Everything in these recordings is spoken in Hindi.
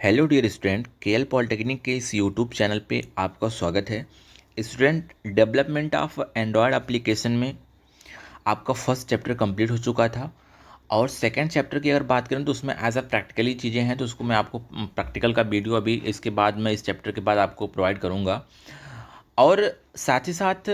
Hello dear student, KL polytechnic के इस यूट्यूब चैनल पे आपका स्वागत है। Student, development of Android application में आपका फर्स्ट चैप्टर कंप्लीट हो चुका था और सेकंड चैप्टर की अगर बात करें तो उसमें एज अ प्रैक्टिकली चीज़ें हैं, तो उसको मैं आपको प्रैक्टिकल का वीडियो अभी इसके बाद मैं इस चैप्टर के बाद आपको प्रोवाइड करूँगा। और साथ ही साथ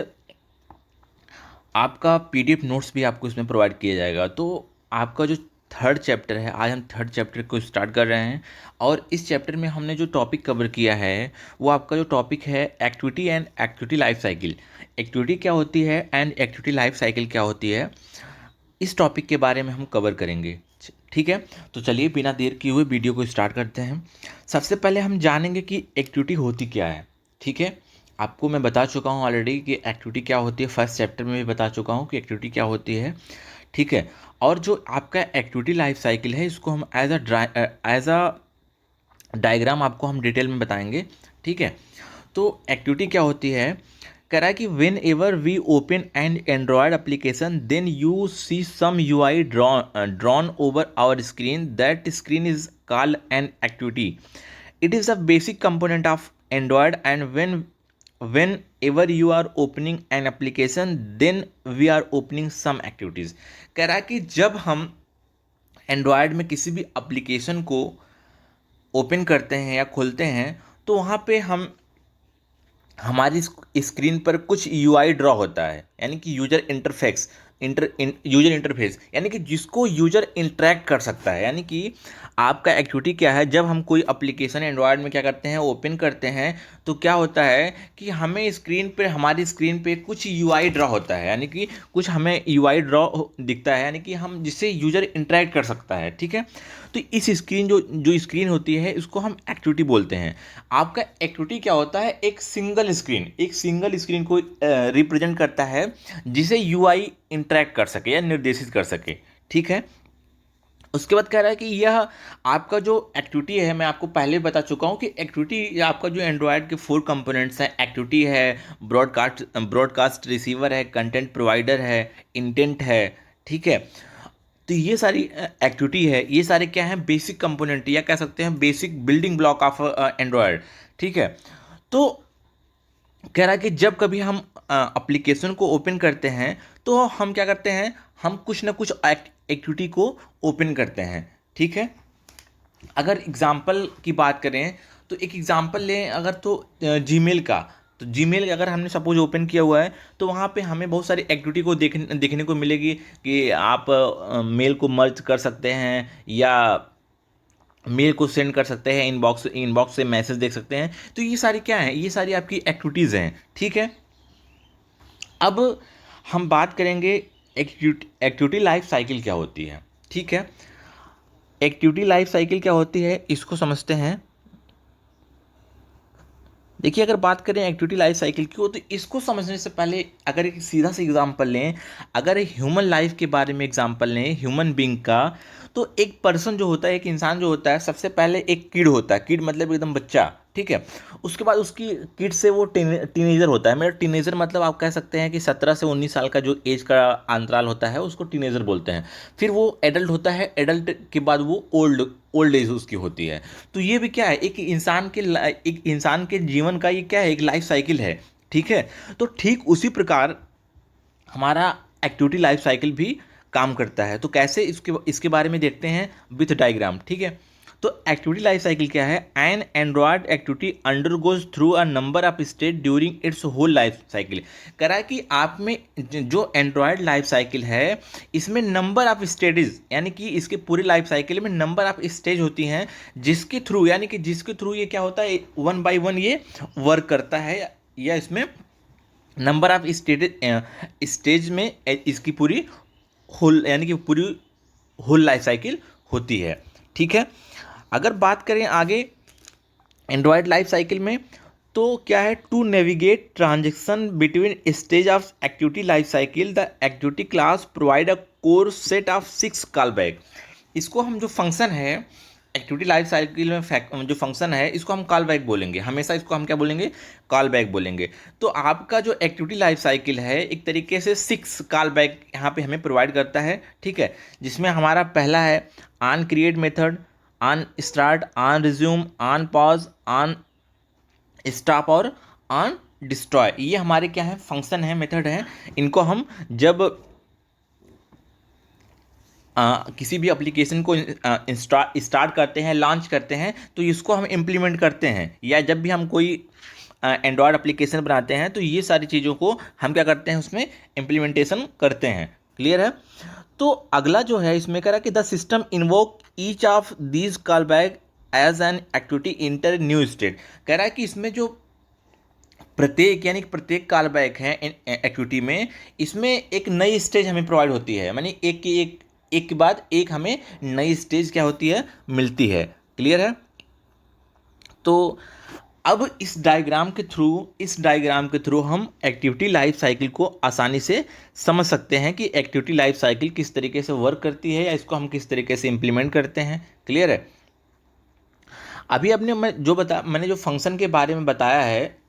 आपका पीडीएफ नोट्स भी आपको इसमें प्रोवाइड किया जाएगा। तो आपका जो थर्ड चैप्टर है, आज हम थर्ड चैप्टर को स्टार्ट कर रहे हैं और इस चैप्टर में हमने जो टॉपिक कवर किया है वो आपका जो टॉपिक है activity and activity life cycle. Activity क्या होती है एंड एक्टिविटी लाइफ साइकिल क्या होती है, इस टॉपिक के बारे में हम कवर करेंगे। ठीक है, तो चलिए बिना देर किए हुए वीडियो को स्टार्ट करते हैं। सबसे पहले हम जानेंगे कि एक्टिविटी होती क्या है। ठीक है, आपको मैं बता चुका हूँ ऑलरेडी कि एक्टिविटी क्या होती है, फर्स्ट चैप्टर में भी बता चुका हूँ कि एक्टिविटी क्या होती है। ठीक है, और जो आपका एक्टिविटी लाइफ साइकिल है इसको हम एज अ डायग्राम आपको हम डिटेल में बताएंगे। ठीक है, तो एक्टिविटी क्या होती है, कह रहा है कि whenever we open an Android application then you see some U I drawn over our screen, that screen is called an activity. It is a basic component of Android and whenever you are opening an application then we are opening some activities। कह रहा है कि जब हम एंड्रॉयड में किसी भी एप्लीकेशन को ओपन करते हैं या खोलते हैं तो वहाँ पे हम हमारी स्क्रीन पर कुछ यूआई ड्रॉ होता है, यानी कि यूजर इंटरफेस, यानी कि जिसको यूजर इंटरेक्ट कर सकता है। यानी कि आपका एक्टिविटी क्या है, जब हम कोई एप्लीकेशन एंड्रॉयड में क्या करते हैं, ओपन करते हैं तो क्या होता है कि हमें हमारी स्क्रीन पे कुछ यूआई ड्रॉ होता है, यानी कि कुछ हमें यूआई ड्रॉ दिखता है, यानी कि हम जिससे यूजर इंटरेक्ट कर सकता है। ठीक है, तो इस स्क्रीन जो जो स्क्रीन होती है इसको हम एक्टिविटी बोलते हैं। आपका एक्टिविटी क्या होता है, एक सिंगल स्क्रीन को रिप्रेजेंट करता है जिसे यूआई इंटरेक्ट कर सके या निर्देशित कर सके। ठीक है, उसके बाद कह रहा है कि यह आपका जो एक्टिविटी है, मैं आपको पहले बता चुका हूँ कि एक्टिविटी आपका जो एंड्रॉयड के 4 कंपोनेंट्स हैं, एक्टिविटी है, ब्रॉडकास्ट रिसीवर है, कंटेंट प्रोवाइडर है, इंटेंट है। ठीक है, तो ये सारी एक्टिविटी है, ये सारे क्या हैं, बेसिक कंपोनेंट या कह सकते हैं basic building block of Android. ठीक है, तो कह रहा है कि जब कभी हम एप्लीकेशन को ओपन करते हैं तो हम क्या करते हैं, हम कुछ ना कुछ एक्टिविटी को ओपन करते हैं। ठीक है, अगर एग्जाम्पल की बात करें तो एक एग्जाम्पल लें अगर, तो जीमेल का। तो जीमेल अगर हमने सपोज ओपन किया हुआ है तो वहाँ पे हमें बहुत सारी एक्टिविटी को देखने को मिलेगी कि आप मेल को मर्ज कर सकते हैं या मेल को सेंड कर सकते हैं, इनबॉक्स से मैसेज देख सकते हैं। तो ये सारी क्या है, ये सारी आपकी एक्टिविटीज़ हैं। ठीक है, अब हम बात करेंगे एक्टिविटी लाइफ साइकिल क्या होती है। ठीक है, एक्टिविटी लाइफ साइकिल क्या होती है इसको समझते हैं। देखिए, अगर बात करें एक्टिविटी लाइफ साइकिल की हो तो इसको समझने से पहले अगर एक सीधा सा एग्जांपल लें, अगर ह्यूमन लाइफ के बारे में एग्जांपल लें, ह्यूमन बीइंग का, तो एक पर्सन जो होता है, एक इंसान जो होता है, सबसे पहले एक किड होता है। किड मतलब एकदम बच्चा। ठीक है, उसके बाद उसकी किड से वो टीनेजर होता है। मेरा टीनेजर मतलब आप कह सकते हैं कि 17 से 19 साल का जो एज का अंतराल होता है उसको टीनेजर बोलते हैं। फिर वो एडल्ट होता है, एडल्ट के बाद वो ओल्ड ओल्ड एज उसकी होती है। तो ये भी क्या है, एक इंसान के जीवन का ये क्या है, एक लाइफ साइकिल है। ठीक है, तो ठीक उसी प्रकार हमारा एक्टिविटी लाइफ साइकिल भी काम करता है। तो कैसे, इसके इसके बारे में देखते हैं विथ डायग्राम। ठीक है, तो एक्टिविटी लाइफ साइकिल क्या है, an Android activity undergoes through a number of stage during its whole life cycle. कह रहा है कि आप में जो एंड्रॉयड लाइफ साइकिल है इसमें नंबर ऑफ स्टेजेस, यानी कि इसके पूरे लाइफ साइकिल में नंबर ऑफ स्टेज होती हैं, जिसके थ्रू, यानी कि जिसके थ्रू ये क्या होता है, वन बाय वन ये वर्क करता है, या इसमें नंबर ऑफ स्टेज में इसकी पूरी होल, यानी कि पूरी होल लाइफ साइकिल होती है। ठीक है, अगर बात करें आगे एंड्रॉयड लाइफ साइकिल में, तो क्या है, to navigate transaction between stage of activity life cycle the activity class provide a core set of 6 call back. इसको हम जो फंक्शन है एक्टिविटी लाइफ साइकिल में, जो फंक्शन है इसको हम कॉल बैक बोलेंगे, हमेशा इसको हम क्या बोलेंगे, कॉल बैक बोलेंगे। तो आपका जो एक्टिविटी लाइफ साइकिल है एक तरीके से 6 कॉल बैक यहाँ पे हमें प्रोवाइड करता है। ठीक है, जिसमें हमारा पहला है on create method, on start, on resume, on pause, on stop और ऑन डिस्ट्रॉय। ये हमारे क्या है, फंक्शन है, मेथड है। इनको हम जब किसी भी एप्लीकेशन को स्टार्ट करते हैं, लॉन्च करते हैं, तो इसको हम इम्प्लीमेंट करते हैं। या जब भी हम कोई एंड्रॉयड एप्लीकेशन बनाते हैं तो ये सारी चीज़ों को हम क्या करते हैं, उसमें इम्प्लीमेंटेशन करते हैं। क्लियर है। तो अगला जो है इसमें कह रहा है कि the system invoke each of these call back as an activity enter new state. कह रहा है कि इसमें जो प्रत्येक यानी कि प्रत्येक कॉल बैक है एक्टिविटी में, इसमें एक नई स्टेज हमें प्रोवाइड होती है, यानी एक के बाद एक हमें नई स्टेज क्या होती है, मिलती है। क्लियर है। तो अब इस डायग्राम के थ्रू हम एक्टिविटी लाइफ साइकिल को आसानी से समझ सकते हैं कि एक्टिविटी लाइफ साइकिल किस तरीके से वर्क करती है या इसको हम किस तरीके से इम्प्लीमेंट करते हैं। क्लियर है। अभी आपने मैंने जो फंक्शन के बारे में बताया है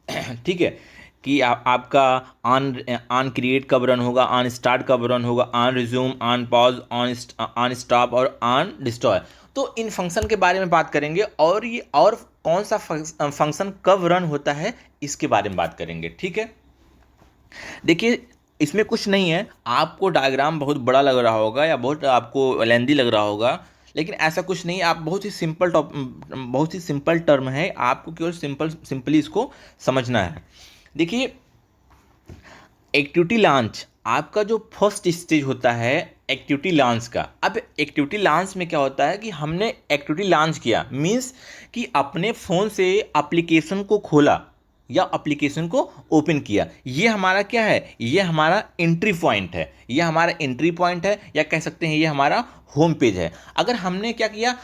ठीक है, कि आपका ऑन क्रिएट कब रन होगा, ऑन स्टार्ट कब रन होगा, on resume, on pause, on stop और ऑन डिस्ट्रॉय। तो इन फंक्शन के बारे में बात करेंगे और ये और कौन सा फंक्शन कब रन होता है इसके बारे में बात करेंगे। ठीक है। देखिए इसमें कुछ नहीं है, आपको डायग्राम बहुत बड़ा लग रहा होगा या बहुत आपको लेंदी लग रहा होगा, लेकिन ऐसा कुछ नहीं। आप बहुत ही सिंपल टर्म है, आपको केवल सिंपली इसको समझना है। देखिए एक्टिविटी लॉन्च आपका जो फर्स्ट स्टेज होता है एक्टिविटी लॉन्च का। अब एक्टिविटी लॉन्च में क्या होता है कि हमने एक्टिविटी लॉन्च किया, मीन्स कि अपने फ़ोन से एप्लीकेशन को खोला या एप्लीकेशन को ओपन किया। ये हमारा क्या है, ये हमारा एंट्री पॉइंट है, ये हमारा एंट्री पॉइंट है, या कह सकते हैं ये हमारा होम पेज है। अगर हमने क्या किया,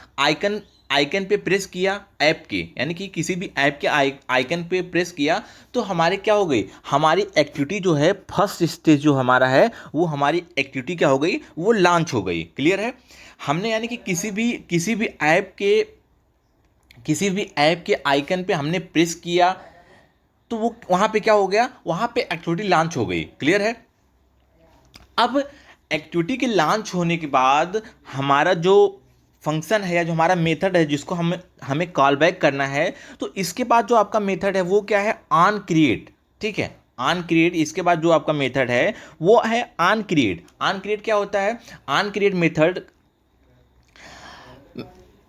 आइकन पे प्रेस किया ऐप के, यानी कि किसी भी ऐप के आइकन पे प्रेस किया, तो हमारे क्या हो गई, हमारी एक्टिविटी जो है फर्स्ट स्टेज जो हमारा है वो हमारी एक्टिविटी क्या हो गई, वो लॉन्च हो गई। क्लियर है। हमने यानी कि किसी भी ऐप के आइकन पे हमने प्रेस किया तो वो वहाँ पे क्या हो गया, वहाँ पे एक्टिविटी लॉन्च हो गई। क्लियर है। अब एक्टिविटी के लॉन्च होने के बाद हमारा जो फंक्शन है या जो हमारा मेथड है जिसको हमें कॉल बैक करना है, तो इसके बाद जो आपका मेथड है वो क्या है, ऑन क्रिएट। ठीक है, ऑन क्रिएट। इसके बाद जो आपका मेथड है वो है ऑन क्रिएट। ऑन क्रिएट क्या होता है, ऑन क्रिएट मेथड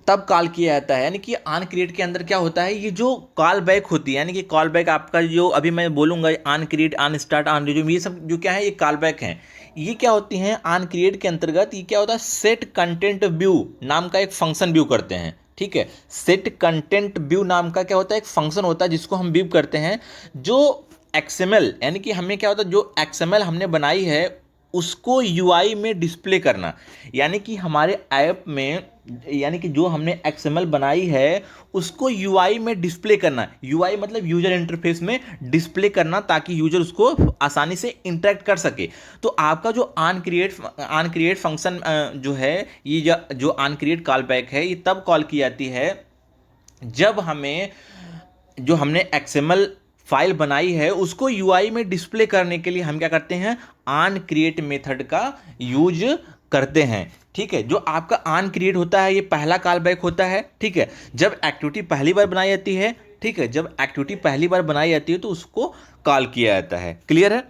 तब कॉल किया जाता है, यानी कि ऑन क्रिएट के अंदर क्या होता है, ये जो कॉल बैक होती है, यानी कि कॉल बैक आपका जो अभी मैं बोलूँगा on create, on start, on resume, ये सब जो क्या है ये कॉल बैक हैं। ये क्या होती हैं, ऑन क्रिएट के अंतर्गत ये क्या होता है, सेट कंटेंट व्यू नाम का एक फंक्शन व्यू करते हैं। ठीक है, सेट कंटेंट व्यू नाम का क्या होता है, एक फंक्शन होता है जिसको हम व्यू करते हैं, जो एक्सएमएल यानी कि हमें क्या होता है, जो एक्सएमएल हमने बनाई है उसको यूआई में डिस्प्ले करना। यानी कि हमारे ऐप में, यानी कि जो हमने एक्सएमएल बनाई है उसको यूआई में डिस्प्ले करना। यूआई मतलब यूजर इंटरफेस में डिस्प्ले करना, ताकि यूजर उसको आसानी से इंटरेक्ट कर सके। तो आपका जो ऑन क्रिएट फंक्शन जो है, ये जो ऑन क्रिएट कॉल बैक है, ये तब कॉल की जाती है जब हमें जो हमने एक्सएमएल फाइल बनाई है उसको यूआई में डिस्प्ले करने के लिए हम क्या करते हैं, ऑन क्रिएट मेथड का यूज करते हैं। ठीक है, जो आपका ऑन क्रिएट होता है ये पहला कॉल बैक होता है। ठीक है, जब एक्टिविटी पहली बार बनाई जाती है, ठीक है, जब एक्टिविटी पहली बार बनाई जाती है तो उसको कॉल किया जाता है। क्लियर है।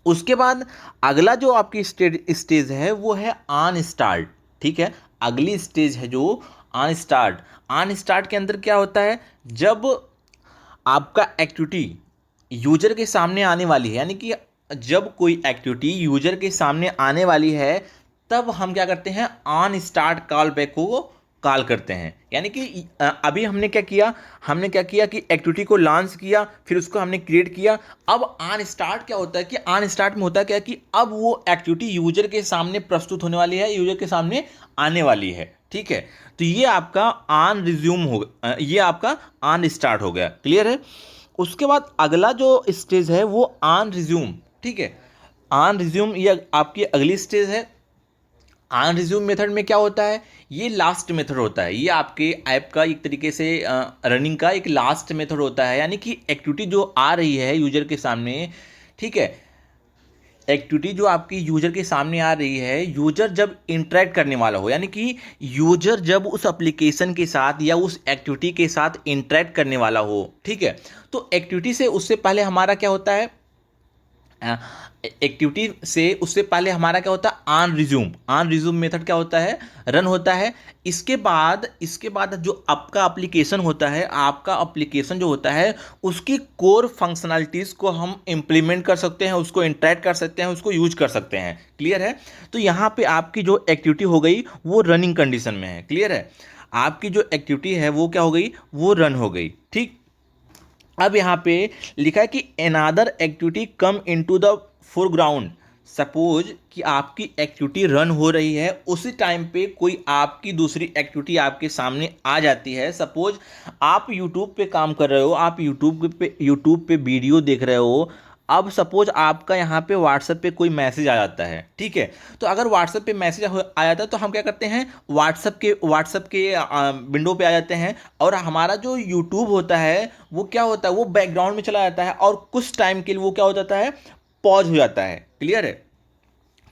उसके बाद अगला जो आपकी स्टेज है वो है ऑन स्टार्ट। ठीक है, अगली स्टेज है जो ऑन स्टार्ट। ऑन स्टार्ट के अंदर क्या होता है, जब आपका एक्टिविटी यूजर के सामने आने वाली है, यानी कि जब कोई एक्टिविटी यूजर के सामने आने वाली है तब हम क्या करते हैं, ऑन स्टार्ट कॉल बैक को कॉल करते हैं। यानी कि अभी हमने क्या किया कि एक्टिविटी को लॉन्च किया, फिर उसको हमने क्रिएट किया। अब ऑन स्टार्ट क्या होता है कि ऑन स्टार्ट में होता है क्या कि अब वो एक्टिविटी यूजर के सामने प्रस्तुत होने वाली है, यूजर के सामने आने वाली है। ठीक है, तो ये आपका ऑन रिज्यूम होगा, ये आपका ऑन स्टार्ट हो गया। क्लियर है। उसके बाद अगला जो स्टेज है वो ऑन रिज्यूम। ठीक है, ऑन रिज्यूम ये आपकी अगली स्टेज है। ऑन रिज्यूम मेथड में क्या होता है, ये लास्ट मेथड होता है, ये आपके ऐप का एक तरीके से रनिंग का एक लास्ट मेथड होता है। यानी कि एक्टिविटी जो आ रही है यूजर के सामने, ठीक है, एक्टिविटी जो आपकी यूजर के सामने आ रही है, यूजर जब इंटरेक्ट करने वाला हो, यानी कि यूजर जब उस एप्लीकेशन के साथ या उस एक्टिविटी के साथ इंटरेक्ट करने वाला हो, ठीक है। तो एक्टिविटी से उससे पहले हमारा क्या होता है, एक्टिविटी से उससे पहले हमारा क्या होता है, ऑन रिज्यूम मेथड क्या होता है, रन होता है। इसके बाद जो आपका एप्लीकेशन होता है, आपका एप्लीकेशन जो होता है उसकी कोर फंक्शनलिटीज़ को हम इम्प्लीमेंट कर सकते हैं, उसको इंटरेक्ट कर सकते हैं, उसको यूज कर सकते हैं। क्लियर है। तो यहाँ पे आपकी जो एक्टिविटी हो गई वो रनिंग कंडीशन में है। क्लियर है। आपकी जो एक्टिविटी है वो क्या हो गई, वो रन हो गई। ठीक। अब यहाँ पे लिखा है कि another activity come into the foreground. Suppose कि आपकी एक्टिविटी रन हो रही है, उसी टाइम पे कोई आपकी दूसरी एक्टिविटी आपके सामने आ जाती है। सपोज आप यूट्यूब पे काम कर रहे हो, आप यूट्यूब पे वीडियो देख रहे हो। अब सपोज आपका यहाँ पे व्हाट्सएप पे कोई मैसेज आ जाता है, ठीक है। तो अगर व्हाट्सएप पे मैसेज आ जाता है तो हम क्या करते हैं, व्हाट्सएप के विंडो पे आ जाते हैं, और हमारा जो यूट्यूब होता है वो क्या होता है, वो बैकग्राउंड में चला जाता है, और कुछ टाइम के लिए वो क्या हो जाता है, पॉज हो जाता है। क्लियर है।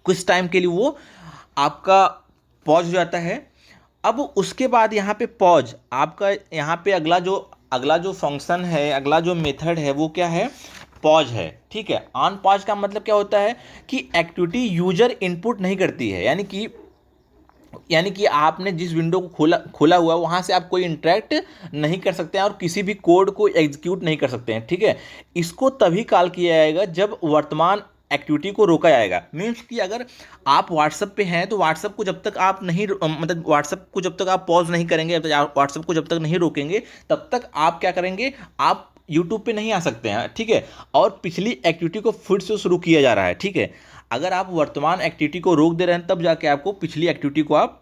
कुछ टाइम के लिए वो आपका पॉज हो जाता है। अब उसके बाद यहाँ पे पॉज आपका, यहाँ पे अगला जो फंक्शन है, अगला जो मेथड है वो क्या है, पॉज है। ठीक है। ऑन पॉज का मतलब क्या होता है कि एक्टिविटी यूजर इनपुट नहीं करती है, यानी कि आपने जिस विंडो को खोला हुआ वहाँ से आप कोई इंटरेक्ट नहीं कर सकते हैं और किसी भी कोड को एग्जीक्यूट नहीं कर सकते हैं। ठीक है। इसको तभी कॉल किया जाएगा जब वर्तमान एक्टिविटी को रोका जाएगा। मीन्स कि अगर आप व्हाट्सएप पे हैं तो व्हाट्सएप को जब तक आप नहीं मतलब व्हाट्सएप को जब तक आप पॉज नहीं करेंगे, व्हाट्सएप को जब तक नहीं रोकेंगे, तब तक आप क्या करेंगे, आप यूट्यूब पे नहीं आ सकते हैं। ठीक है। और पिछली एक्टिविटी को फिर से शुरू किया जा रहा है। ठीक है। अगर आप वर्तमान एक्टिविटी को रोक दे रहे हैं तब जाके आपको पिछली एक्टिविटी को आप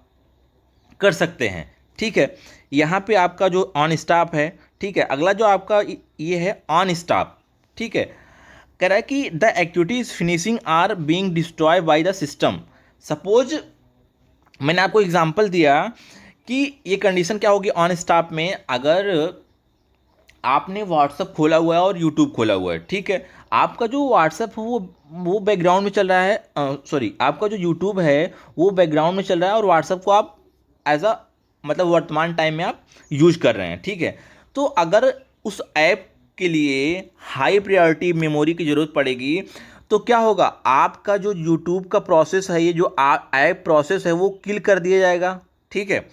कर सकते हैं। ठीक है। यहाँ पे आपका जो ऑन स्टॉप है, ठीक है। अगला जो आपका ये है ऑन स्टॉप। ठीक है। कह रहा है कि the activity is finishing or being destroy by the system. Suppose मैंने आपको एग्जांपल दिया कि ये कंडीशन क्या होगी ऑन स्टॉप में, अगर आपने व्हाट्सअप खोला हुआ है और यूट्यूब खोला हुआ है। ठीक है। आपका जो व्हाट्सअप है वो बैकग्राउंड में चल रहा है, आपका जो यूट्यूब है वो बैकग्राउंड में चल रहा है, और व्हाट्सअप को आप एज अ मतलब वर्तमान टाइम में आप यूज कर रहे हैं। ठीक है। तो अगर उस ऐप के लिए हाई प्रायोरिटी मेमोरी की ज़रूरत पड़ेगी तो क्या होगा, आपका जो यूट्यूब का प्रोसेस है, ये जो ऐप प्रोसेस है वो किल कर दिया जाएगा। ठीक है।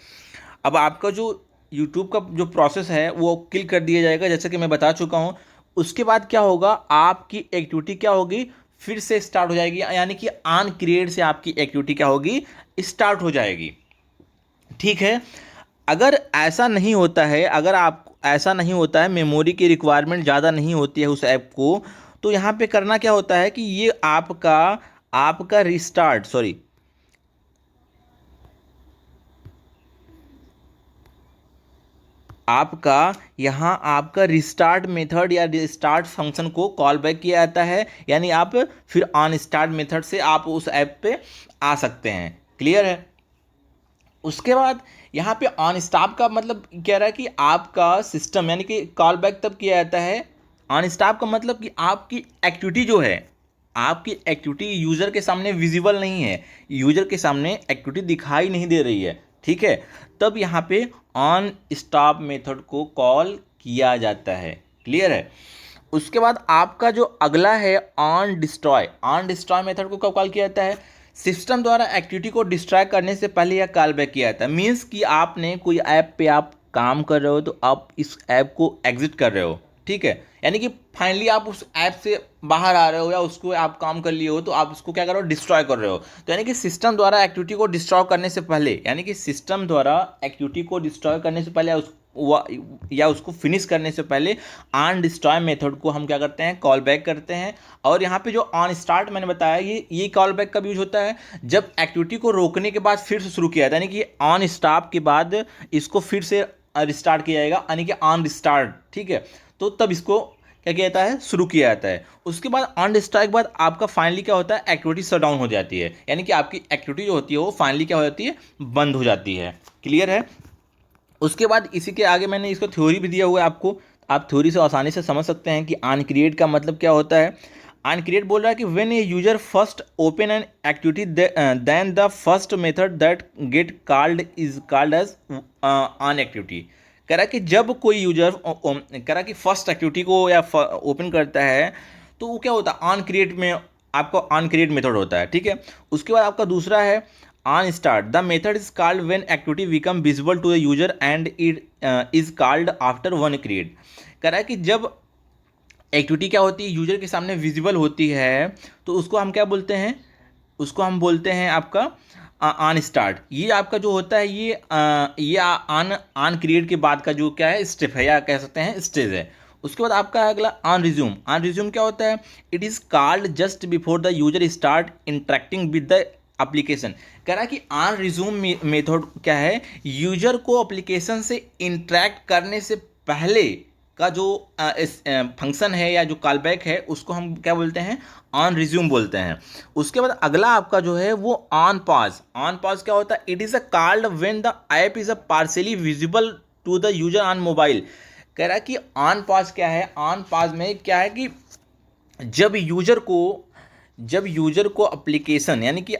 अब आपका जो यूट्यूब का जो प्रोसेस है वो किल कर दिया जाएगा, जैसे कि मैं बता चुका हूँ। उसके बाद क्या होगा, आपकी एक्टिविटी क्या होगी, फिर से स्टार्ट हो जाएगी, यानी कि ऑन क्रिएट से आपकी एक्टिविटी क्या होगी, स्टार्ट हो जाएगी। ठीक है। अगर ऐसा नहीं होता है, अगर आप ऐसा नहीं होता है, मेमोरी की रिक्वायरमेंट ज़्यादा नहीं होती है उस ऐप को, तो यहाँ पे करना क्या होता है कि ये आपका रिस्टार्ट आपका रिस्टार्ट मेथड या रिस्टार्ट फंक्शन को कॉल बैक किया जाता है, यानी आप फिर ऑन स्टार्ट मेथड से आप उस ऐप पे आ सकते हैं। क्लियर है। उसके बाद यहाँ पे ऑन स्टॉप का मतलब कह रहा है कि आपका सिस्टम, यानी कि कॉल बैक तब किया जाता है। ऑन स्टॉप का मतलब कि आपकी एक्टिविटी जो है, आपकी एक्टिविटी यूज़र के सामने विजिबल नहीं है, यूज़र के सामने एक्टिविटी दिखाई नहीं दे रही है। ठीक है। तब यहाँ पे ऑन स्टॉप मेथड को कॉल किया जाता है। क्लियर है। उसके बाद आपका जो अगला है ऑन डिस्ट्रॉय मेथड को कब कॉल किया जाता है, सिस्टम द्वारा एक्टिविटी को डिस्ट्रॉय करने से पहले यह कॉल बैक किया जाता है। मीन्स कि आपने कोई ऐप पे आप काम कर रहे हो तो आप इस ऐप को एग्जिट कर रहे हो। ठीक है। यानी कि फाइनली आप उस ऐप से बाहर आ रहे हो, या उसको आप काम कर लिए हो तो आप उसको क्या कर रहे हो, डिस्ट्रॉय कर रहे हो। तो यानी कि सिस्टम द्वारा एक्टिविटी को डिस्ट्रॉय करने से पहले, यानी कि सिस्टम द्वारा एक्टिविटी को डिस्ट्रॉय करने से पहले या उसको फिनिश करने से पहले ऑन डिस्ट्रॉय मेथड को हम क्या करते हैं, कॉल बैक करते हैं। और यहाँ पे जो ऑन स्टार्ट मैंने बताया, ये कॉल बैक कब यूज होता है, जब एक्टिविटी को रोकने के बाद फिर से शुरू किया जाता है, यानी कि ऑन स्टॉप के बाद इसको फिर से रिस्टार्ट किया जाएगा, यानी कि ऑन रिस्टार्ट। ठीक है। तो तब इसको क्या किया जाता है, शुरू किया जाता है। उसके बाद ऑन डिस्ट्रॉय के बाद आपका फाइनली क्या होता है, एक्टिविटी शट डाउन हो जाती है, यानी कि आपकी एक्टिविटी जो होती है वो फाइनली क्या हो जाती है, बंद हो जाती है। क्लियर है। उसके बाद इसी के आगे मैंने इसको थ्योरी भी दिया हुआ है आपको, आप थ्योरी से आसानी से समझ सकते हैं कि ऑन क्रिएट का मतलब क्या होता है। अनक्रिएट बोल रहा है कि when a user first open an activity then the first method that get called is called as on activity. कह रहा है कि जब कोई यूजर कह रहा है कि फर्स्ट एक्टिविटी को या ओपन करता है तो वो क्या होता है, ऑन क्रिएट में आपका ऑन क्रिएट मेथड होता है, ठीक है। उसके बाद आपका दूसरा है on start. The method is called when activity become visible to the user and it is called after on create. कह रहा है कि जब एक्टिविटी क्या होती है, यूजर के सामने विजिबल होती है, तो उसको हम क्या बोलते हैं, उसको हम बोलते हैं आपका ऑन स्टार्ट। ये आपका जो होता है ये ऑन ऑन क्रिएट के बाद का जो क्या है स्टेप है, या कह सकते हैं स्टेज है। उसके बाद आपका अगला ऑन रिज्यूम। ऑन रिज्यूम क्या होता है, it is called just before the user start interacting with the application. कह रहा है कि ऑन रिज्यूम मेथड क्या है, यूजर को एप्लीकेशन से इंटरेक्ट करने से पहले का जो फंक्शन है या जो कॉलबैक है उसको हम क्या बोलते हैं, ऑन रिज्यूम बोलते हैं। उसके बाद अगला आपका जो है वो ऑन पॉज। ऑन पॉज क्या होता है, it is a called when the app is a partially visible to the user on mobile. कह रहा है कि ऑन पॉज क्या है, ऑन पॉज में क्या है कि जब यूजर को एप्लीकेशन यानी कि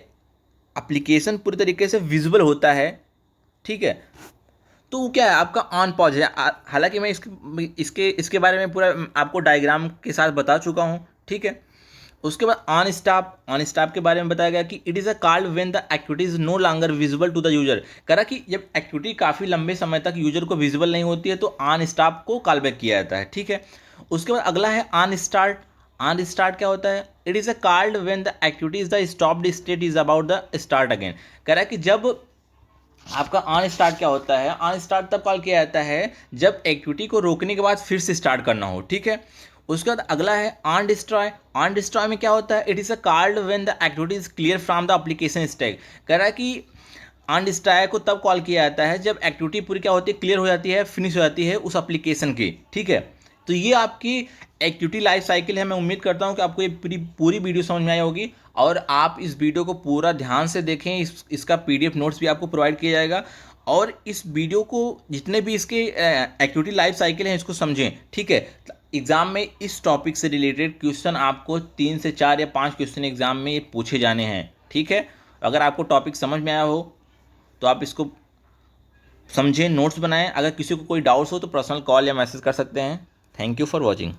एप्लीकेशन पूरी तरीके से विजिबल होता है, ठीक है, तो वो क्या है आपका ऑन पॉज है। हालांकि मैं इसके बारे में पूरा आपको डायग्राम के साथ बता चुका हूँ, ठीक है। उसके बाद ऑन स्टॉप। ऑन स्टॉप के बारे में बताया गया कि it is a called when the activity is no longer visible to the user. कह रहा कि जब एक्टिविटी काफ़ी लंबे समय तक यूजर को विजिबल नहीं होती है तो ऑन स्टॉप को कॉल बैक किया जाता है, ठीक है। उसके बाद अगला है ऑन स्टार्ट। ऑन स्टार्ट क्या होता है, it is a called when the activity is the stopped state is about the start again. कह रहा है कि जब आपका ऑन स्टार्ट क्या होता है, ऑन स्टार्ट तब कॉल किया जाता है जब एक्टिविटी को रोकने के बाद फिर से स्टार्ट करना हो, ठीक है। उसके बाद अगला है ऑन डिस्ट्रॉय। ऑन डिस्ट्रॉय में क्या होता है, it is a called when the activity is clear from the application stack. कह रहा है कि ऑन डिस्ट्रॉय को तब कॉल किया जाता है जब एक्टिविटी पूरी क्या होती है, क्लियर हो जाती है, फिनिश हो जाती है उस एप्लीकेशन की, ठीक है। तो ये आपकी एक्टिविटी लाइफ साइकिल है। मैं उम्मीद करता हूँ कि आपको ये पूरी वीडियो समझ में आई होगी और आप इस वीडियो को पूरा ध्यान से देखें। इसका पीडीएफ नोट्स भी आपको प्रोवाइड किया जाएगा और इस वीडियो को जितने भी इसके एक्टिविटी लाइफ साइकिल हैं इसको समझें, ठीक है। एग्ज़ाम में इस टॉपिक से रिलेटेड क्वेश्चन आपको 3 से 4 या 5 क्वेश्चन एग्ज़ाम में पूछे जाने हैं, ठीक है। अगर आपको टॉपिक समझ में आया हो तो आप इसको समझें, नोट्स बनाएं। अगर किसी को कोई डाउट्स हो तो पर्सनल कॉल या मैसेज कर सकते हैं। Thank you for watching.